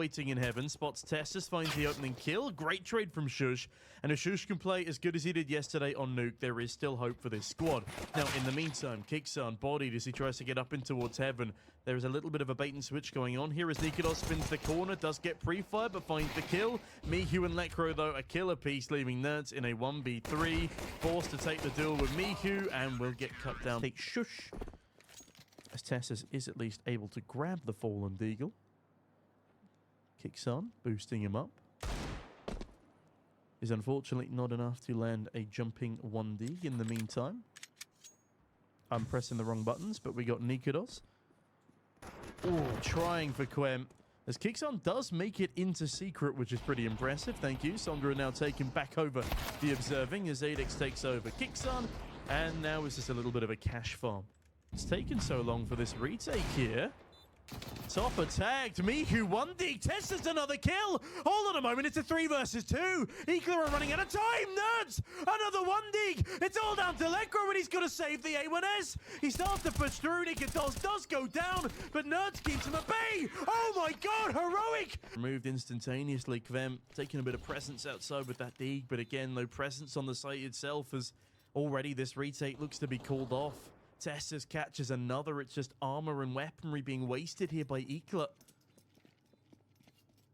Waiting in heaven, spots TeSeS, finds the opening kill. Great trade from sjuush. And if sjuush can play as good as he did yesterday on Nuke, there is still hope for this squad. Now, in the meantime, kyxsan bodied as he tries to get up in towards heaven. There is a little bit of a bait and switch going on here as nicoodoz spins the corner, does get pre-fire, but finds the kill. michu and lekro, though, a killer piece, leaving NertZ in a 1v3. Forced to take the duel with michu, and will get cut down. Take sjuush, as TeSeS is at least able to grab the fallen deagle. kyxsan boosting him up is unfortunately not enough to land a jumping 1D in the meantime. I'm pressing the wrong buttons, but we got nicoodoz. Oh, trying for kvem. As kyxsan does make it into secret, which is pretty impressive. Thank you. Sondra now taking back over the observing as adex takes over kyxsan. And now it's just a little bit of a cash farm. It's taken so long for this retake here. Topa tagged. michu 1D. TeSeS another kill. Hold on a moment. It's a 3 versus 2. IKLA are running out of time. NertZ. Another 1D. It's all down to lekro, and he's got to save the A1S. He starts to push through. nicoodoz does go down, but NertZ keeps him at bay. Oh my god. Heroic. Removed instantaneously. kvem taking a bit of presence outside with that dig, but again, no presence on the site itself, as already this retake looks to be called off. TeSeS catches another. It's just armor and weaponry being wasted here by IKLA.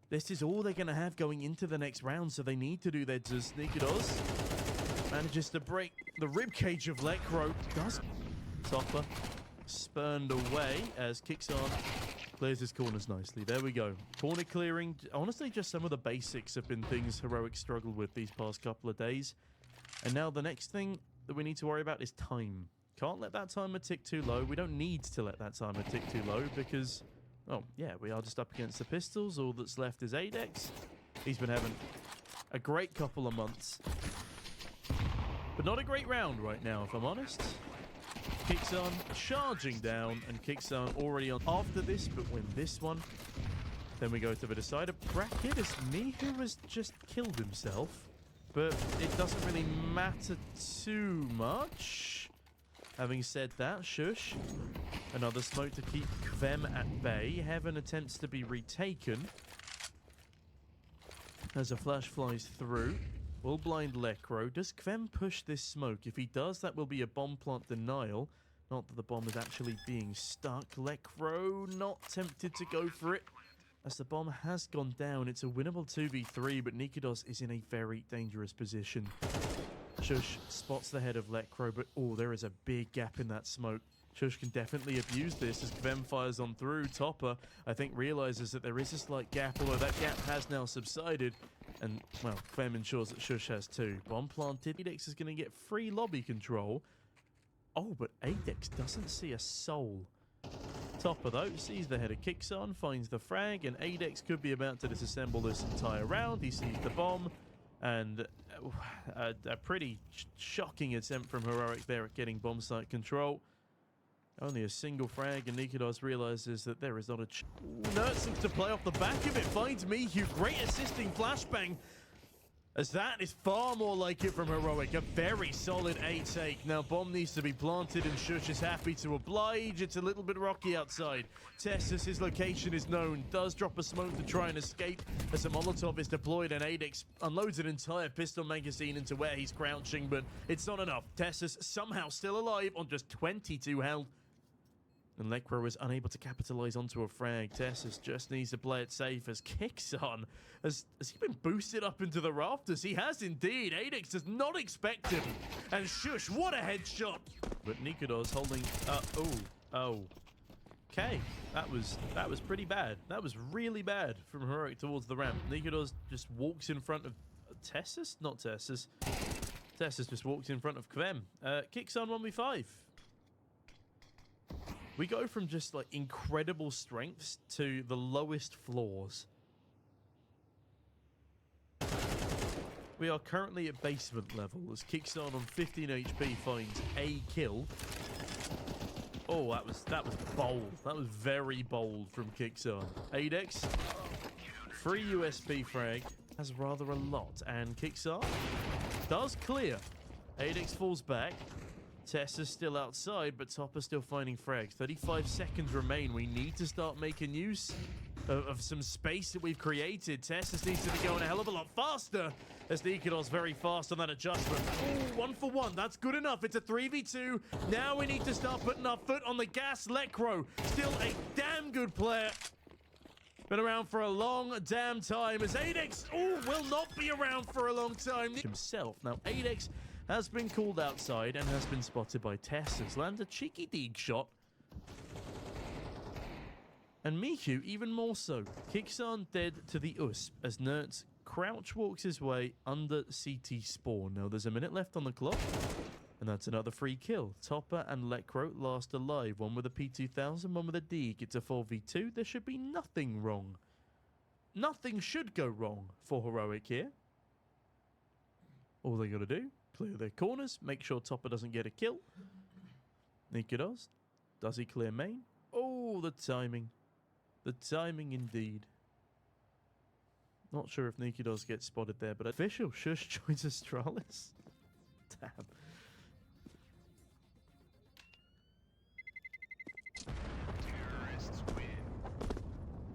This is all they're going to have going into the next round, so they need to do their nicoodoz manages to break the ribcage of lekro. Does topa spurned away as kyxsan clears his corners nicely. There we go. Corner clearing. Honestly, just some of the basics have been things Heroic struggled with these past couple of days. And now the next thing that we need to worry about is time. Can't let that timer tick too low. We don't need to let that timer tick too low because, oh, yeah, we are just up against the pistols. All that's left is adex. He's been having a great couple of months. But not a great round right now, if I'm honest. kyxsan charging down, and kyxsan already on after this, but win this one. Then we go to the decider bracket as michu has just killed himself. But it doesn't really matter too much. Having said that, sjuush. Another smoke to keep kvem at bay. Heaven attempts to be retaken. As a flash flies through. Will blind lekro. Does kvem push this smoke? If he does, that will be a bomb plant denial. Not that the bomb is actually being stuck. lekro not tempted to go for it. As the bomb has gone down, it's a winnable 2v3, but nicoodoz is in a very dangerous position. sjuush spots the head of lekro, but oh, there is a big gap in that smoke. sjuush can definitely abuse this as kvem fires on through. Topa, I think, realizes that there is a slight gap, although that gap has now subsided. And, well, kvem ensures that sjuush has too. Bomb planted. adex is going to get free lobby control. Oh, but adex doesn't see a soul. Topa, though, sees the head of kyxsan, finds the frag, and adex could be about to disassemble this entire round. He sees the bomb. And a pretty shocking attempt from Heroic there at getting bomb site control. Only a single frag, and nicoodoz realizes that there is not a NertZ looks to play off the back of it. Finds michu. Great assisting flashbang. As that is far more like it from Heroic. A very solid 8 take. Now bomb needs to be planted, and sjuush is happy to oblige. It's a little bit rocky outside. TeSeS, his location is known. Does drop a smoke to try and escape as a molotov is deployed, and adex unloads an entire pistol magazine into where he's crouching, but it's not enough. TeSeS somehow still alive on just 22 health. And lekro is unable to capitalize onto a frag. TeSeS just needs to play it safe as kyxsan. Has he been boosted up into the rafters? He has indeed. adex does not expect him. And sjuush, what a headshot. But nicoodoz holding... Oh. Okay. That was pretty bad. That was really bad from Heroic towards the ramp. nicoodoz just walks in front of... TeSeS? Not TeSeS. TeSeS just walks in front of kvem. kyxsan 1v5. We go from just like incredible strengths to the lowest floors. We are currently at basement level as kyxsan on 15 HP finds a kill. Oh, that was bold. That was very bold from kyxsan. adex, free USP frag, has rather a lot, and kyxsan does clear. adex falls back. TeSeS still outside, but Topa still finding frags. 35 seconds remain. We need to start making use. of some space that we've created. TeSeS needs to be going a hell of a lot faster as nicoodoz very fast on that adjustment. Ooh, 1 for 1. That's good enough. It's a 3v2. Now we need to start putting our foot on the gas. Lecro, still a damn good player. Been around for a long damn time as adex, will not be around for a long time himself. Now, adex has been called outside and has been spotted by TeSeS. Lands a cheeky deeg shot. And michu even more so. Kyxsan dead to the USP as NertZ crouch walks his way under CT spawn. Now, there's a minute left on the clock. And that's another free kill. Topa and Lecro last alive. One with a P2000, one with a Deeg. It's a 4v2. There should be nothing wrong. Nothing should go wrong for Heroic here. All they got to do, clear their corners, make sure Topa doesn't get a kill. nicoodoz, does he clear main? Oh, the timing. The timing indeed. Not sure if nicoodoz gets spotted there, but official sjuush joins Astralis. Damn.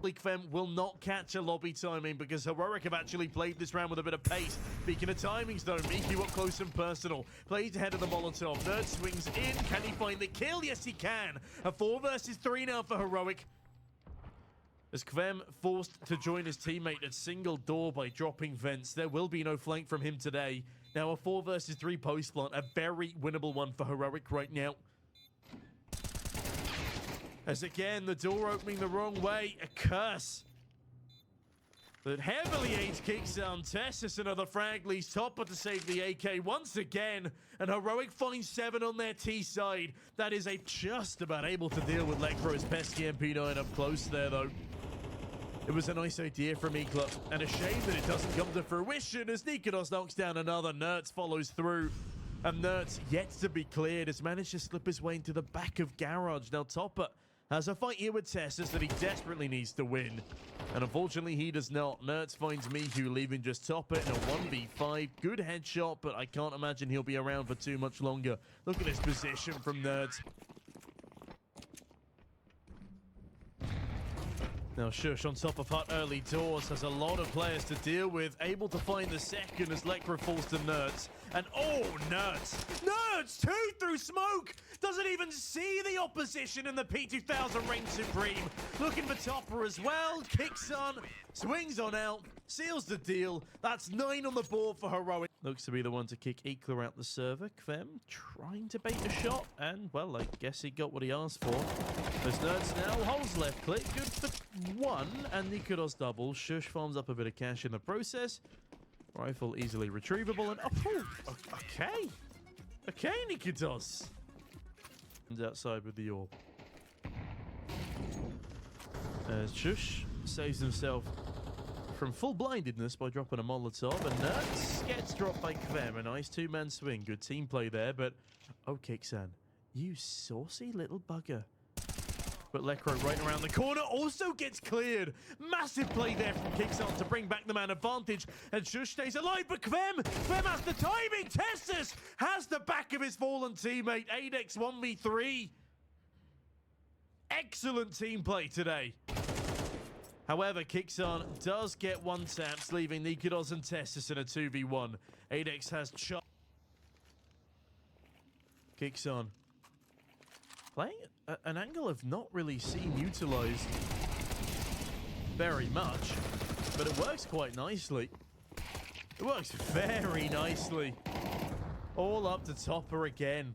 kvem will not catch a lobby timing because Heroic have actually played this round with a bit of pace. Speaking of timings though, michu up close and personal. Plays ahead of the Molotov. NertZ swings in. Can he find the kill? Yes, he can. A 4 versus 3 now for Heroic. As kvem forced to join his teammate at single door by dropping vents. There will be no flank from him today. Now a 4 versus 3 post plant. A very winnable one for Heroic right now. As again, the door opening the wrong way. A curse that heavily aids kyxsan. TeSeS another frag leads Topa to save the AK once again. And Heroic finds 7 on their T side. That is a just about able to deal with Lecro's pesky MP9 up close there, though. It was a nice idea from IKLA, and a shame that it doesn't come to fruition as nicoodoz knocks down another. NertZ follows through. And NertZ, yet to be cleared, has managed to slip his way into the back of garage. Now Topa has a fight here with TeSeS that he desperately needs to win. And unfortunately, he does not. NertZ finds michu, leaving just Topa in a 1v5. Good headshot, but I can't imagine he'll be around for too much longer. Look at this position from NertZ. Now sjuush on top of hut early doors has a lot of players to deal with, able to find the second as Lecro falls to NertZ. And oh, NertZ 2 through smoke, doesn't even see the opposition in the P2000 reign supreme. Looking for Topa as well. kyxsan swings on out, seals the deal. That's 9 on the board for Heroic. Looks to be the one to kick IKLA out the server. kvem trying to bait a shot, and well, I guess he got what he asked for. There's NertZ now, holds left click, good for 1, and nicoodoz double. sjuush farms up a bit of cash in the process. Rifle easily retrievable, and okay, nicoodoz. And outside with the orb. As sjuush saves himself from full blindedness by dropping a Molotov, and NertZ gets dropped by kvem. A nice 2-man swing. Good team play there, but oh, kyxsan, you saucy little bugger. But Lecro right around the corner also gets cleared. Massive play there from kyxsan to bring back the man advantage, and sjuush stays alive, but kvem has the timing. TeSeS has the back of his fallen teammate. adex 1v3. Excellent team play today. However, kyxsan does get 1 taps, leaving nicoodoz and TeSeS in a 2v1. adex has kyxsan playing an angle I've not really seen utilized very much, but it works quite nicely. It works very nicely. All up to Topa again.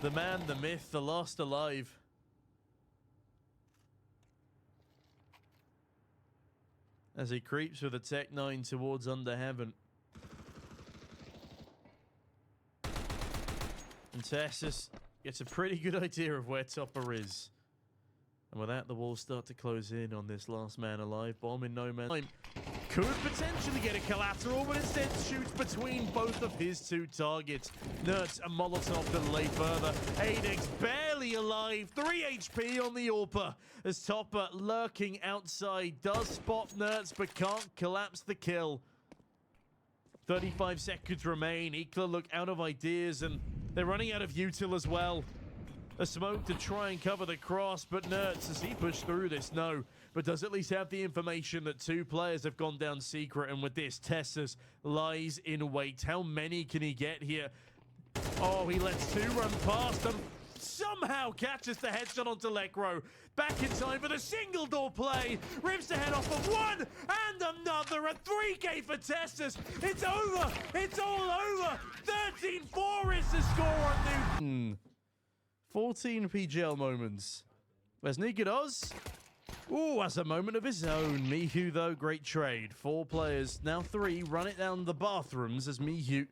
The man, the myth, the last alive. As he creeps with a Tech 9 towards under heaven. And TeSeS gets a pretty good idea of where Topa is. And with that, the walls start to close in on this last man alive. Bomb in no man's time. Could potentially get a collateral, but instead shoots between both of his 2 targets. NertZ and Molotov delay further. adex barely alive. 3 HP on the AWPer. As Topa lurking outside does spot NertZ, but can't collapse the kill. 35 seconds remain. IKLA look out of ideas, and they're running out of util as well. A smoke to try and cover the cross, but NertZ, as he pushed through this, no. but does at least have the information that 2 players have gone down secret, and with this, TeSeS lies in wait. How many can he get here? Oh, he lets 2 run past them. Somehow catches the headshot onto Lekro. Back in time for the single door play. Rips the head off of 1 and another. A 3K for TeSeS. It's over. It's all over. 13-4 is the score on Newton. 14 PGL moments. Where's nicoodoz? Ooh, that's a moment of his own. michu, though, great trade. 4 players, now 3, run it down the bathrooms as michu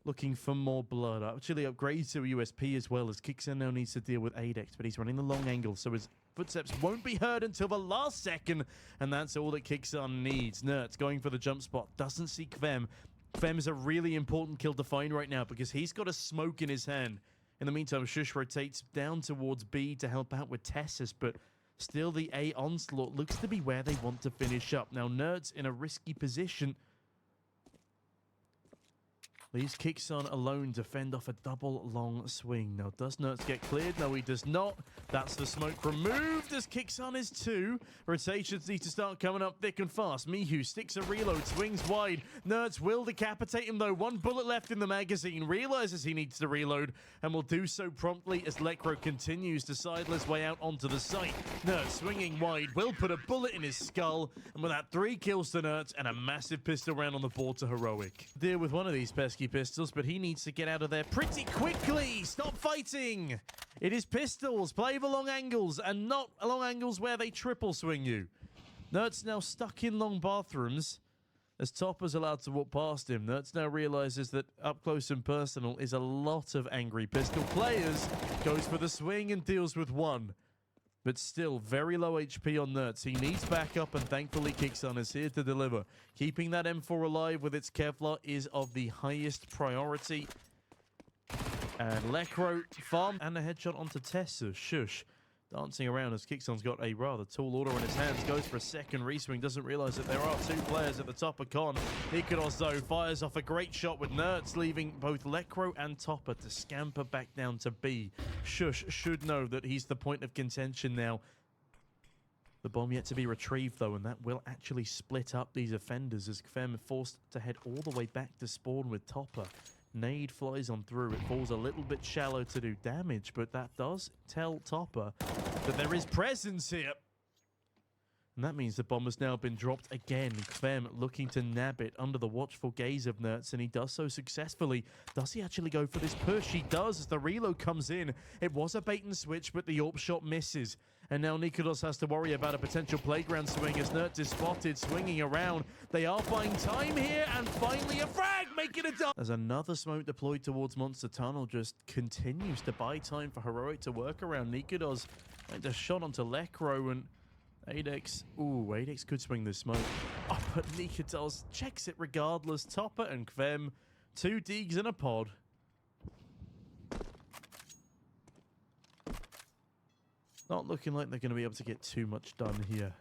looking for more blood. Actually upgrades to a USP as well, as kyxsan now needs to deal with adex, but he's running the long angle, so his footsteps won't be heard until the last second, and that's all that kyxsan needs. NertZ going for the jump spot, doesn't see kvem. Kvem is a really important kill to find right now because he's got a smoke in his hand. In the meantime, sjuush rotates down towards B to help out with TeSeS, but still the A onslaught looks to be where they want to finish up. Now NertZ in a risky position. Leaves kyxsan alone to fend off a double long swing. Now, does NertZ get cleared? No, he does not. That's the smoke removed as kyxsan is 2. Rotations need to start coming up thick and fast. michu sticks a reload, swings wide. NertZ will decapitate him, though. 1 bullet left in the magazine. Realizes he needs to reload and will do so promptly as Lekro continues to sidle his way out onto the site. NertZ swinging wide will put a bullet in his skull. And with that, 3 kills to NertZ and a massive pistol round on the board to Heroic. Deal with one of these pesky pistols, but he needs to get out of there pretty quickly. Stop fighting. It is pistols. Play the long angles and not long angles where they triple swing you. NertZ now stuck in long bathrooms as topa's allowed to walk past him. NertZ now realizes that up close and personal is a lot of angry pistol players. Goes for the swing and deals with 1. But still, very low HP on NertZ. He needs backup, and thankfully kyxsan is here to deliver. Keeping that M4 alive with its Kevlar is of the highest priority. And Lekro farm and a headshot onto TeSeS. sjuush dancing around as kyxsan's got a rather tall order in his hands. Goes for a second reswing. Doesn't realize that there are 2 players at the top of con. nicoodoz, though, fires off a great shot with NertZ, leaving both Lekro and topa to scamper back down to B. sjuush should know that he's the point of contention now. The bomb yet to be retrieved, though, and that will actually split up these offenders as kvem forced to head all the way back to spawn with topa. Nade flies on through. It falls a little bit shallow to do damage, but that does tell topa that there is presence here. And that means the bomb has now been dropped again. kvem looking to nab it under the watchful gaze of NertZ, and he does so successfully. Does he actually go for this push? He does as the reload comes in. It was a bait and switch, but the AWP shot misses. And now nicoodoz has to worry about a potential playground swing as NertZ is spotted swinging around. They are buying time here, and finally a frag, making it done. As another smoke deployed towards Monster Tunnel just continues to buy time for Heroic to work around. nicoodoz like the shot onto Lekro, and adex. Ooh, adex could swing this smoke. Oh, but nicoodoz checks it regardless. topa and kvem, 2 deegs in a pod. Not looking like they're going to be able to get too much done here.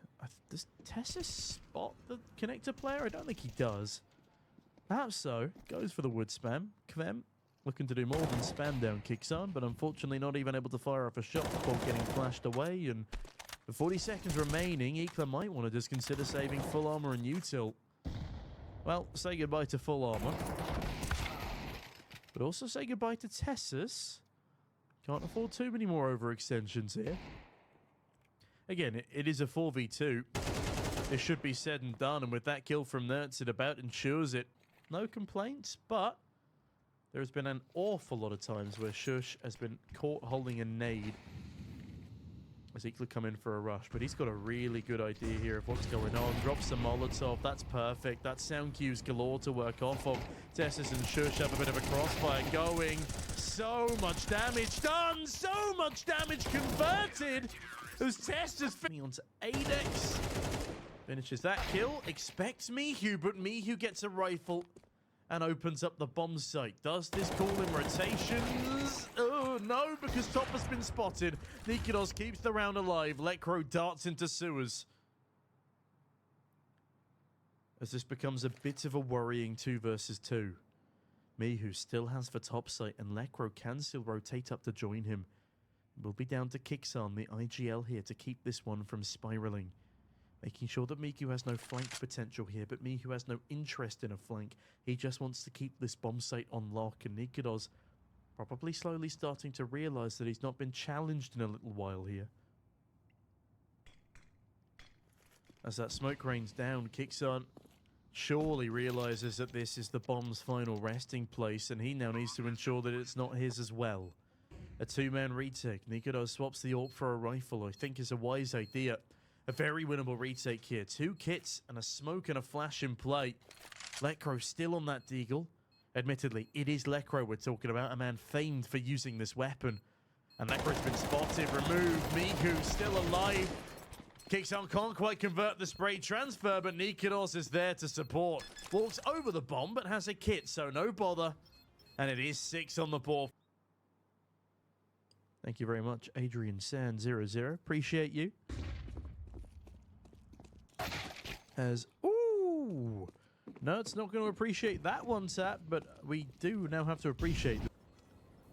Does TeSeS spot the connector player? I don't think he does. Perhaps so. Goes for the wood spam. kvem looking to do more than spam down kyxsan, but unfortunately not even able to fire off a shot before getting flashed away. And with 40 seconds remaining, IKLA might want to just consider saving full armor and util. Well, say goodbye to full armor. But also say goodbye to TeSeS. Can't afford too many more overextensions here. Again, it is a 4v2. It should be said and done, and with that kill from NertZ, it about ensures it. No complaints, but there's been an awful lot of times where sjuush has been caught holding a nade as IKLA come in for a rush, but he's got a really good idea here of what's going on. Drops the Molotov, that's perfect. That's sound cues galore to work off of. TeSeS and sjuush have a bit of a crossfire going. So much damage done, so much damage converted. As TeSeS finishing onto adex. Finishes that kill, expects michu, but michu gets a rifle and opens up the bomb site. Does this call in rotations? Oh, no, because topa's been spotted. nicoodoz keeps the round alive. Lekro darts into sewers. As this becomes a bit of a worrying 2 versus 2. michu still has the top site, and Lekro can still rotate up to join him. Will be down to kyxsan, the IGL here, to keep this one from spiraling. Making sure that michu has no flank potential here, but michu has no interest in a flank. He just wants to keep this bomb site on lock, and nicoodoz probably slowly starting to realize that he's not been challenged in a little while here. As that smoke rains down, kyxsan surely realizes that this is the bomb's final resting place, and he now needs to ensure that it's not his as well. A two-man retake. nicoodoz swaps the AWP for a rifle. I think is a wise idea. A very winnable retake here. 2 kits and a smoke and a flash in play. Lekro still on that deagle. Admittedly, it is Lekro we're talking about, a man famed for using this weapon. And Lekro's been spotted, removed. michu still alive. kyxsan can't quite convert the spray transfer, but nicoodoz is there to support. Walks over the bomb, but has a kit, so no bother. And it is 6 on the board. Thank you very much, Adrian San 00. Appreciate you. As, ooh, NertZ not going to appreciate that one tap, but we do now have to appreciate it.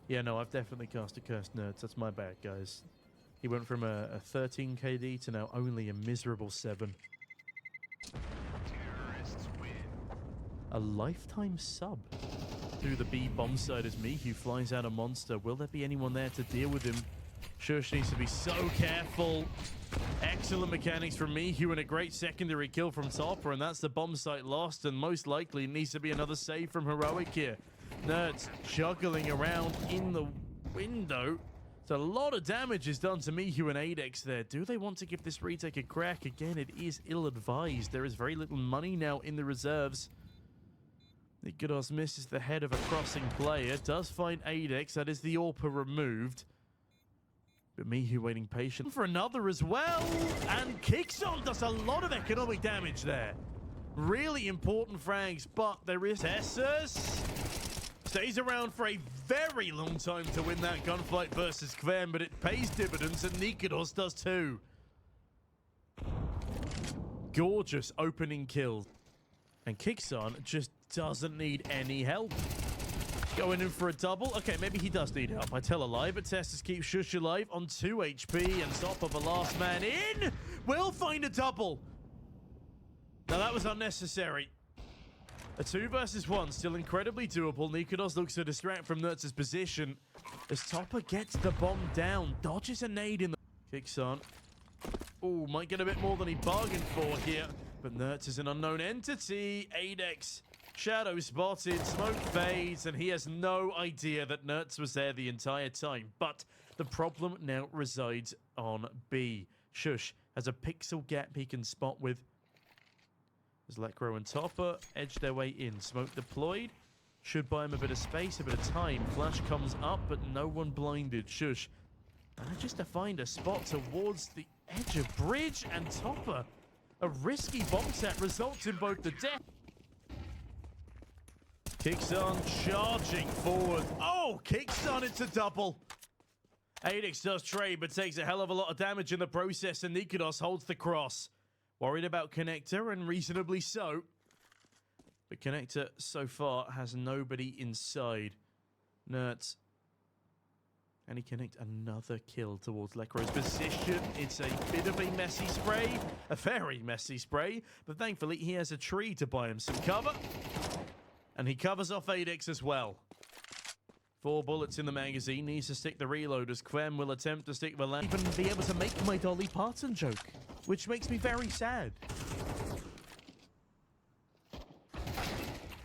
Yeah, no, I've definitely cast a cursed NertZ. That's my bad, guys. He went from a 13 KD to now only a miserable 7. Terrorists win. A lifetime sub through the B bomb side as michu flies out a monster. Will there be anyone there to deal with him? sjuush needs to be so careful. Excellent mechanics from michu and a great secondary kill from topa, and that's the bomb site lost, and most likely it needs to be another save from Heroic here. NertZ juggling around in the window. So a lot of damage is done to michu and adex there. Do they want to give this retake a crack? Again, it is ill-advised. There is very little money now in the reserves. nicoodoz misses the head of a crossing player. Does find adex. That is the AWP removed. But michu waiting patient for another as well. And kyxsan does a lot of economic damage there. Really important frags, but there is TeSeS. Stays around for a very long time to win that gunfight versus kvem, but it pays dividends, and nicoodoz does too. Gorgeous opening kill. And kyxsan just doesn't need any help. Going in for a double. Okay, maybe he does need help. I tell a lie, but TeSeS keeps sjuush alive on 2 HP, and topa the last man in will find a double. Now that was unnecessary. A 2 versus 1, still incredibly doable. nicoodoz looks to distract from NertZ's position as topa gets the bomb down. Dodges a nade in the... kyxsan. Ooh, might get a bit more than he bargained for here. But NertZ is an unknown entity. adex, shadow spotted, smoke fades, and he has no idea that NertZ was there the entire time. But the problem now resides on B. sjuush has a pixel gap he can spot with. As Lekro and topa edge their way in. Smoke deployed. Should buy him a bit of space, a bit of time. Flash comes up, but no one blinded. sjuush manages to find a spot towards the edge of bridge, and topa, a risky bomb set, results in both the death. kyxsan charging forward. Oh, kyxsan, it's a double. adex does trade, but takes a hell of a lot of damage in the process, and nicoodoz holds the cross. Worried about connector, and reasonably so. But connector so far has nobody inside. NertZ. And he connect another kill towards Lekro's position. It's a bit of a messy spray. A very messy spray. But thankfully he has a tree to buy him some cover. And he covers off adex as well. 4 bullets in the magazine. Needs to stick the reload as kvem will attempt to stick the land. Even be able to make my Dolly Parton joke, which makes me very sad.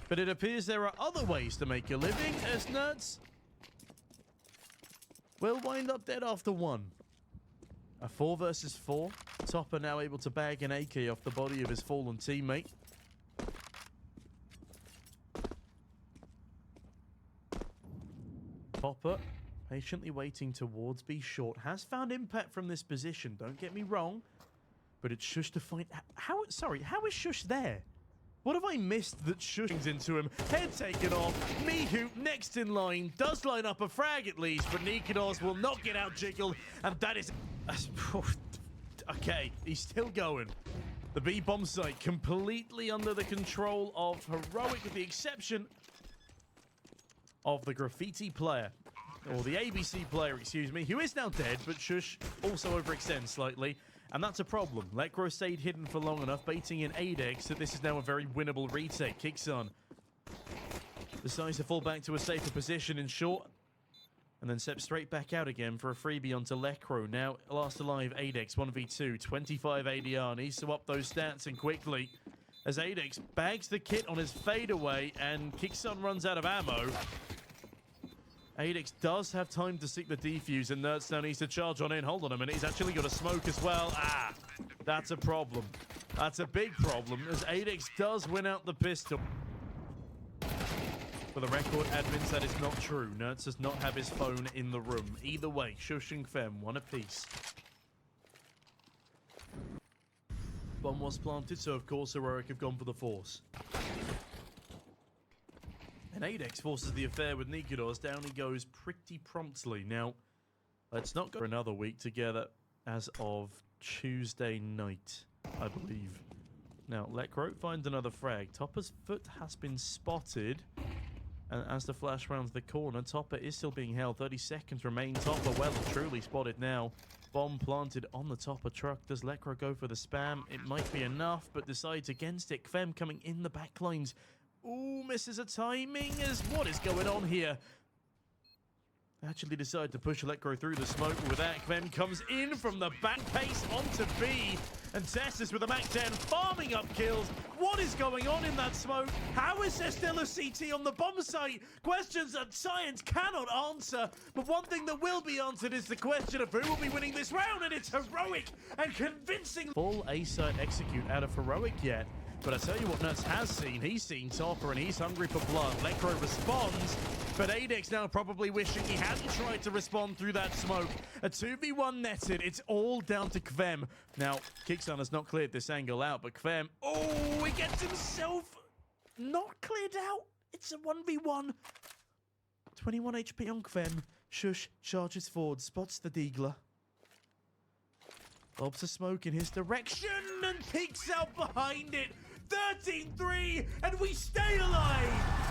But it appears there are other ways to make a living, as NertZ will wind up dead after 1. A 4 versus 4. topa now able to bag an AK off the body of his fallen teammate. topa patiently waiting towards B short. Has found impact from this position, don't get me wrong. But it's sjuush to find... How is sjuush there? What have I missed that sjuush into him? Head taken off. michu next in line. Does line up a frag at least, but nicoodoz will not get out jiggled. And that is... Okay, he's still going. The B bomb site completely under the control of Heroic, with the exception of the graffiti player. or the ABC player, excuse me, who is now dead, but sjuush also overextends slightly. And that's a problem. Lekro stayed hidden for long enough, baiting in adex, so this is now a very winnable retake. kyxsan decides to fall back to a safer position in short, and then step straight back out again for a freebie onto Lekro. Now, last alive, adex, 1v2, 25 ADR. Needs to up those stats and quickly, as adex bags the kit on his fadeaway, and kyxsan runs out of ammo. adex does have time to seek the defuse, and NertZ now needs to charge on in. Hold on a minute, he's actually got a smoke as well. Ah, that's a problem. That's a big problem, as adex does win out the pistol. For the record, admins, that is not true. NertZ does not have his phone in the room. Either way, sjuush and kvem, one apiece. Bomb was planted, so of course Heroic have gone for the force. And adex forces the affair with nicoodoz. Down he goes pretty promptly. Now, let's not go for another week together as of Tuesday night, I believe. Now, Lekro finds another frag. Topa's foot has been spotted. And as the flash rounds the corner, topa is still being held. 30 seconds remain. Topa well and truly spotted now. Bomb planted on the topa truck. Does Lekro go for the spam? It might be enough, but decides against it. kvem coming in the back lines. Ooh, misses a timing. As what is going on here? Actually decide to push Lekro through the smoke. With that, kvem comes in from the back pace onto B. And TeSeS with a Mac 10 farming up kills. What is going on in that smoke? How is there still a CT on the bomb site? Questions that science cannot answer. But one thing that will be answered is the question of who will be winning this round. And it's Heroic and convincing. Full A-site execute out of Heroic yet. But I tell you what NertZ has seen. He's seen topa and he's hungry for blood. Lekro responds, but adex now probably wishing he hadn't tried to respond through that smoke. A 2v1 netted. It's all down to kvem. Now, kyxsan has not cleared this angle out, but kvem, oh, he gets himself not cleared out. It's a 1v1. 21 HP on kvem. sjuush charges forward, spots the deagler. Lobs a smoke in his direction and peeks out behind it. 13-3, and we stay alive!